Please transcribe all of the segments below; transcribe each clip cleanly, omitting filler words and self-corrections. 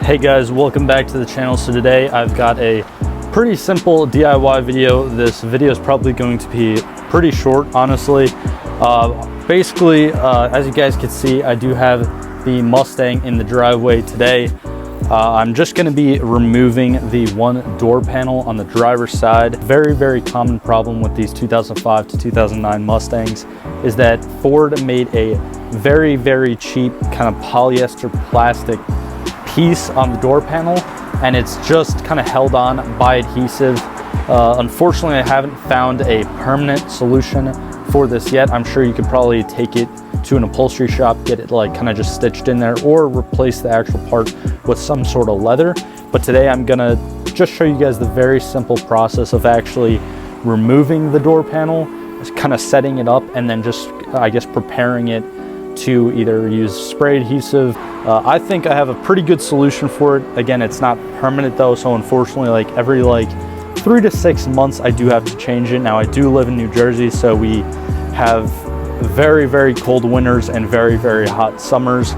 Hey guys, welcome back to the channel. So today I've got a pretty simple DIY video. This video is probably going to be pretty short, honestly. Basically, as you guys can see, I do have the Mustang in the driveway today. I'm just going to be removing the one door panel on the driver's side. Very common problem with these 2005 to 2009 Mustangs is that Ford made a very cheap kind of polyester plastic piece on the door panel, and it's just kind of held on by adhesive. Unfortunately, I haven't found a permanent solution for this yet. I'm sure you could probably take it to an upholstery shop, get it like kind of just stitched in there, or replace the actual part with some sort of leather. But today I'm gonna just show you guys the very simple process of actually removing the door panel, kind of setting it up, and then just, I guess, preparing it to either use spray adhesive. I think I have a pretty good solution for it. Again, it's not permanent though, so unfortunately, like every 3 to 6 months I do have to change it. Now I do live in New Jersey, so we have very cold winters and very hot summers.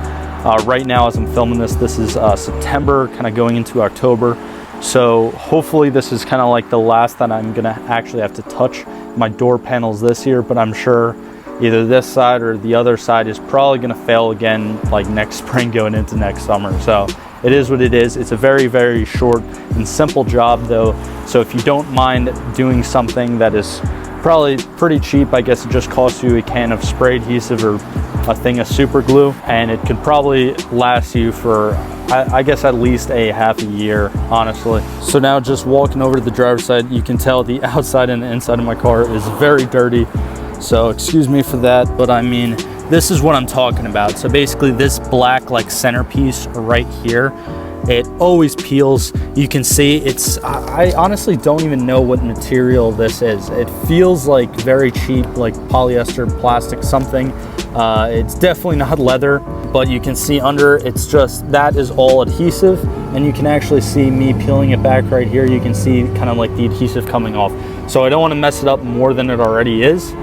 Right now as I'm filming this is September, kind of going into October, so hopefully this is kind of like the last that I'm gonna actually have to touch my door panels this year. But I'm sure either this side or the other side is probably gonna fail again like next spring going into next summer. So it is what it is. It's a very short and simple job though, so if you don't mind doing something that is probably pretty cheap, I guess it just costs you a can of spray adhesive or a thing of super glue, and it could probably last you for I guess at least a half a year, honestly. So now just walking over to the driver's side, you can tell the outside and the inside of my car is very dirty, so excuse me for that. But I mean, this is what I'm talking about. So basically this black centerpiece right here, it always peels. You can see it's, I honestly don't even know what material this is. It feels like very cheap, like polyester, plastic, something. It's definitely not leather, but you can see under, it's just, that is all adhesive, and you can actually see me peeling it back right here. You can see kind of like the adhesive coming off. So I don't want to mess it up more than it already is.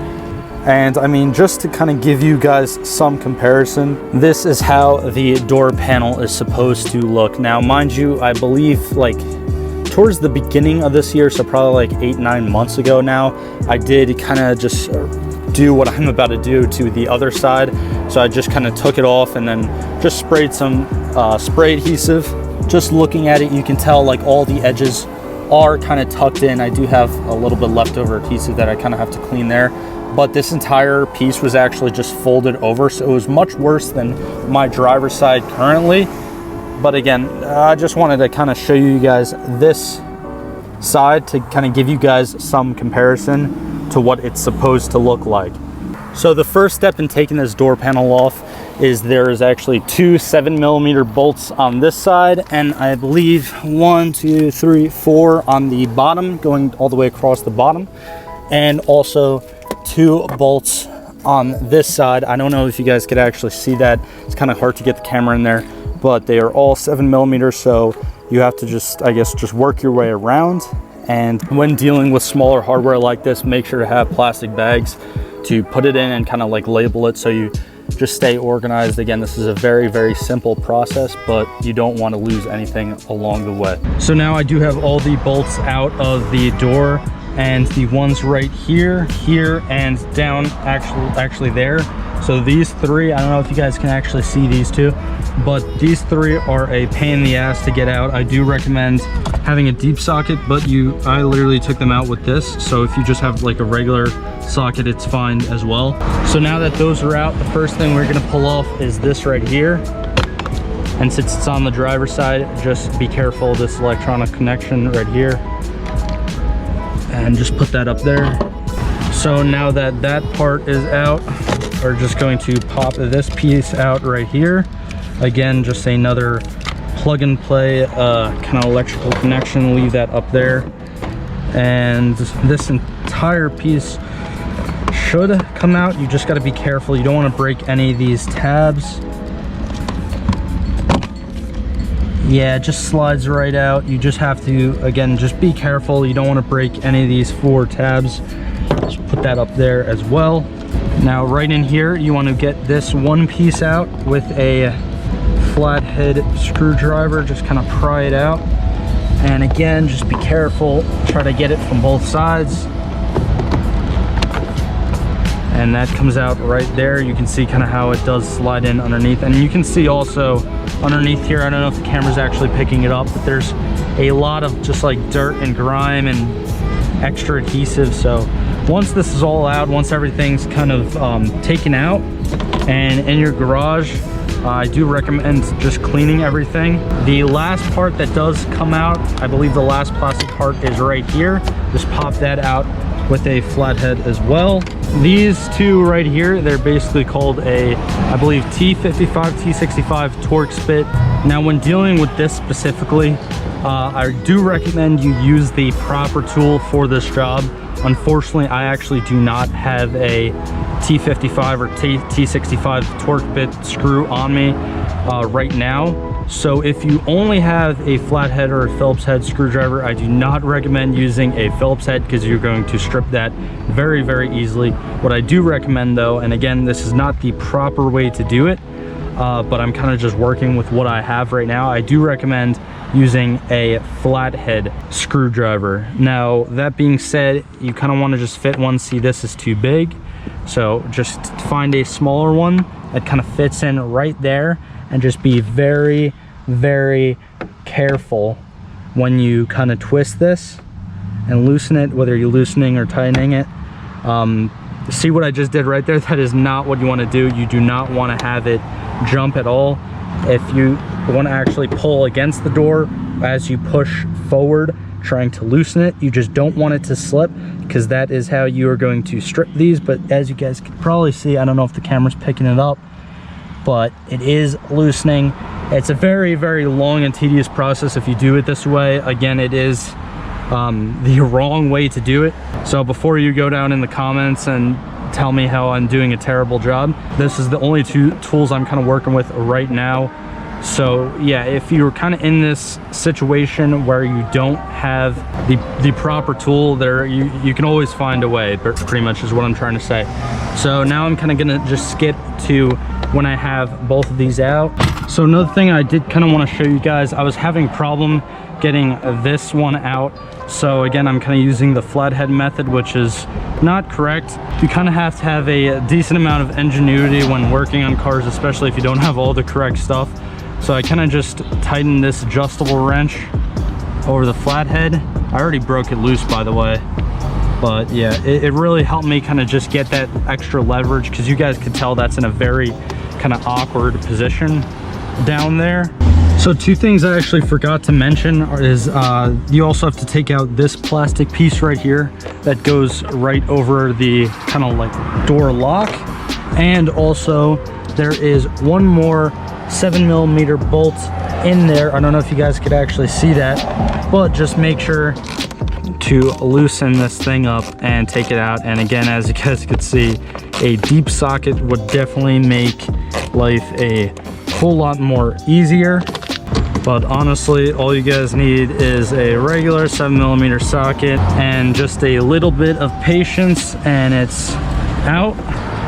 And I mean, just to kind of give you guys some comparison, this is how the door panel is supposed to look. Now, mind you, I believe towards the beginning of this year, so probably 8-9 months ago now, I did kind of just do what I'm about to do to the other side. So I just kind of took it off and then just sprayed some spray adhesive. Just looking at it, you can tell all the edges are kind of tucked in. I do have a little bit leftover adhesive that I kind of have to clean there. But this entire piece was actually just folded over, so it was much worse than my driver's side currently. But again, I just wanted to kind of show you guys this side to kind of give you guys some comparison to what it's supposed to look like. So the first step in taking this door panel off is there is actually 2 7mm bolts on this side, and I believe 1, 2, 3, 4 on the bottom, going all the way across the bottom, and also 2 bolts on this side. I don't know if you guys could actually see that. It's kind of hard to get the camera in there, but they are all 7mm, so you have to just, I guess, just work your way around. And when dealing with smaller hardware like this, make sure to have plastic bags to put it in and kind of label it, so you just stay organized. Again, this is a very simple process, but you don't want to lose anything along the way. So now I do have all the bolts out of the door, and the ones right here, and down actually there. So these 3, I don't know if you guys can actually see these 2, but these 3 are a pain in the ass to get out. I do recommend having a deep socket, but I literally took them out with this. So if you just have a regular socket, it's fine as well. So now that those are out, the first thing we're gonna pull off is this right here. And since it's on the driver's side, just be careful of this electronic connection right here. And just put that up there. So now that that part is out, we're just going to pop this piece out right here. Again, just another plug and play kind of electrical connection. Leave that up there, and this entire piece should come out. You just got to be careful. You don't want to break any of these tabs. Yeah, it just slides right out. You just have to, again, just be careful. You don't want to break any of these 4 tabs. Just put that up there as well. Now right in here, you want to get this one piece out with a flathead screwdriver, just kind of pry it out. And again, just be careful, try to get it from both sides. And that comes out right there. You can see kind of how it does slide in underneath. And you can see also underneath here, I don't know if the camera's actually picking it up, but there's a lot of just like dirt and grime and extra adhesive. So once this is all out, once everything's kind of taken out and in your garage, I do recommend just cleaning everything. The last part that does come out, I believe the last plastic part is right here. Just pop that out with a flathead as well. These two right here, they're basically called a, I believe, T55, T65 Torx bit. Now when dealing with this specifically, I do recommend you use the proper tool for this job. Unfortunately, I actually do not have a T55 or T65 Torx bit screw on me right now. So if you only have a flathead or a Phillips head screwdriver, I do not recommend using a Phillips head because you're going to strip that very, very easily. What I do recommend though, and again, this is not the proper way to do it, but I'm kind of just working with what I have right now. I do recommend using a flathead screwdriver. Now, that being said, you kind of want to just fit one. See, this is too big. So just find a smaller one that kind of fits in right there, and just be very, very careful when you kind of twist this and loosen it, whether you're loosening or tightening it. See what I just did right there? That is not what you want to do. You do not want to have it jump at all. If you want to actually pull against the door as you push forward, trying to loosen it, you just don't want it to slip, because that is how you are going to strip these. But as you guys can probably see, I don't know if the camera's picking it up, but it is loosening. It's a very, very long and tedious process if you do it this way. Again, it is the wrong way to do it. So before you go down in the comments and tell me how I'm doing a terrible job, this is the only two tools I'm kind of working with right now. So yeah, if you're kind of in this situation where you don't have the proper tool there, you can always find a way, pretty much is what I'm trying to say. So now I'm kind of gonna just skip to when I have both of these out. So another thing I did kind of want to show you guys, I was having a problem getting this one out. So again, I'm kind of using the flathead method, which is not correct. You kind of have to have a decent amount of ingenuity when working on cars, especially if you don't have all the correct stuff. So I kind of just tightened this adjustable wrench over the flathead. I already broke it loose, by the way. But yeah, it really helped me kind of just get that extra leverage, because you guys could tell that's in a very kind of awkward position down there. So two things I actually forgot to mention is you also have to take out this plastic piece right here that goes right over the kind of like door lock. And also there is one more 7mm bolt in there. I don't know if you guys could actually see that, but just make sure to loosen this thing up and take it out. And again, as you guys could see, a deep socket would definitely make life a whole lot more easier. But honestly, all you guys need is a regular 7mm socket and just a little bit of patience, and it's out.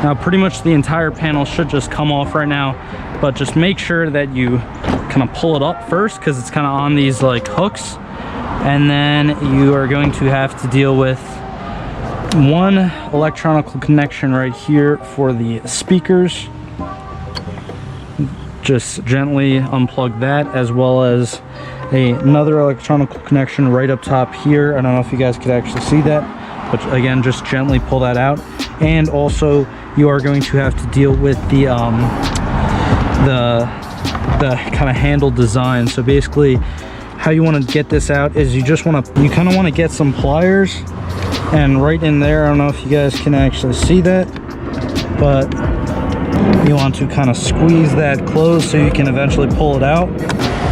Now pretty much the entire panel should just come off right now, but just make sure that you kind of pull it up first, because it's kind of on these like hooks. And then you are going to have to deal with one electronic connection right here for the speakers. Just gently unplug that, as well as another electronic connection right up top here. I don't know if you guys could actually see that, but again, just gently pull that out. And also you are going to have to deal with the kind of handle design. So basically how you want to get this out is you kind of want to get some pliers, and right in there, I don't know if you guys can actually see that, but you want to kind of squeeze that closed so you can eventually pull it out.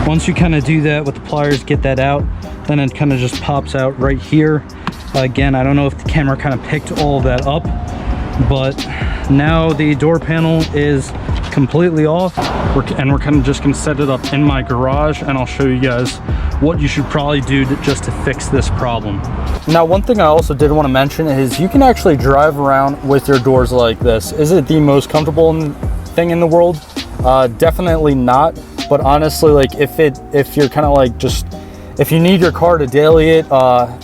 Once you kind of do that with the pliers, get that out, then it kind of just pops out right here. Again, I don't know if the camera kind of picked all of that up, but now the door panel is completely off, and we're kind of just gonna set it up in my garage, and I'll show you guys what you should probably do just to fix this problem. Now, one thing I also did want to mention is you can actually drive around with your doors like this. Is it the most comfortable thing in the world? Definitely not. But honestly, like if you're kind of like if you need your car to daily it,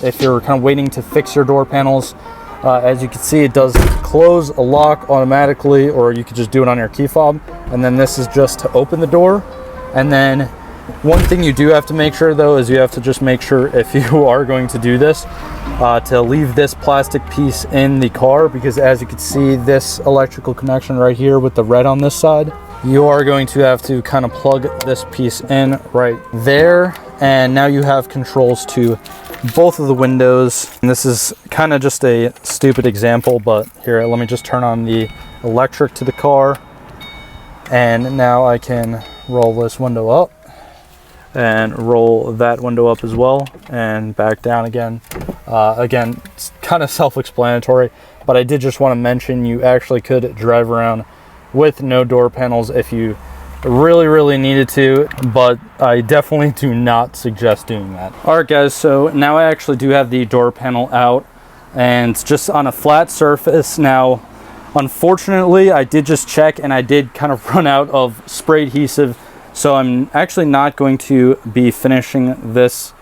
if you're kind of waiting to fix your door panels, as you can see, it does close a lock automatically, or you could just do it on your key fob. And then this is just to open the door. And then one thing you do have to make sure though is you have to just make sure, if you are going to do this, to leave this plastic piece in the car, because as you can see, this electrical connection right here with the red on this side, you are going to have to kind of plug this piece in right there. And now you have controls to both of the windows. And this is kind of just a stupid example, but here, let me just turn on the electric to the car. And now I can roll this window up and roll that window up as well and back down again. Again, it's kind of self-explanatory, but I did just want to mention you actually could drive around with no door panels if you really needed to, but I definitely do not suggest doing that. All right guys, so now I actually do have the door panel out and just on a flat surface. Now unfortunately I did just check and I did kind of run out of spray adhesive, so I'm actually not going to be finishing this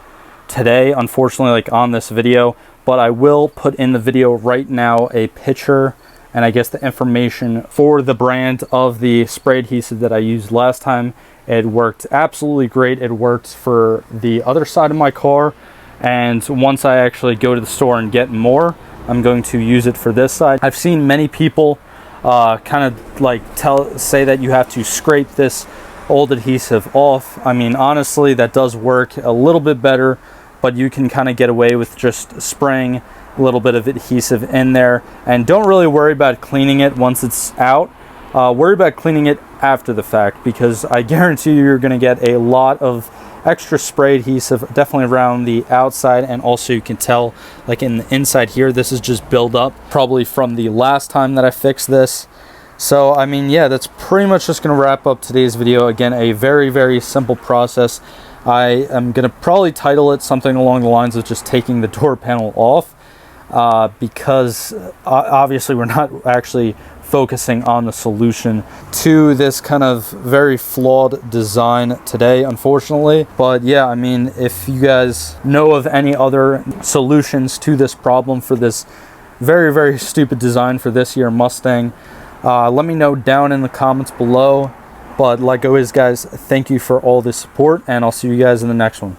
today, unfortunately, like on this video, but I will put in the video right now a picture and I guess the information for the brand of the spray adhesive that I used last time. It worked absolutely great. It worked for the other side of my car, and once I actually go to the store and get more, I'm going to use it for this side. I've seen many people kind of like say that you have to scrape this old adhesive off. I mean, honestly, that does work a little bit better, but you can kind of get away with just spraying a little bit of adhesive in there, and don't really worry about cleaning it once it's out. Worry about cleaning it after the fact, because I guarantee you're going to get a lot of extra spray adhesive, definitely around the outside, and also you can tell like in the inside here, this is just build up probably from the last time that I fixed this. So I mean, yeah, that's pretty much just going to wrap up today's video. Again, a very simple process. I am going to probably title it something along the lines of just taking the door panel off, because obviously we're not actually focusing on the solution to this kind of very flawed design today, unfortunately. But yeah, I mean, if you guys know of any other solutions to this problem for this very stupid design for this year Mustang, let me know down in the comments below. But like always guys, thank you for all the support, and I'll see you guys in the next one.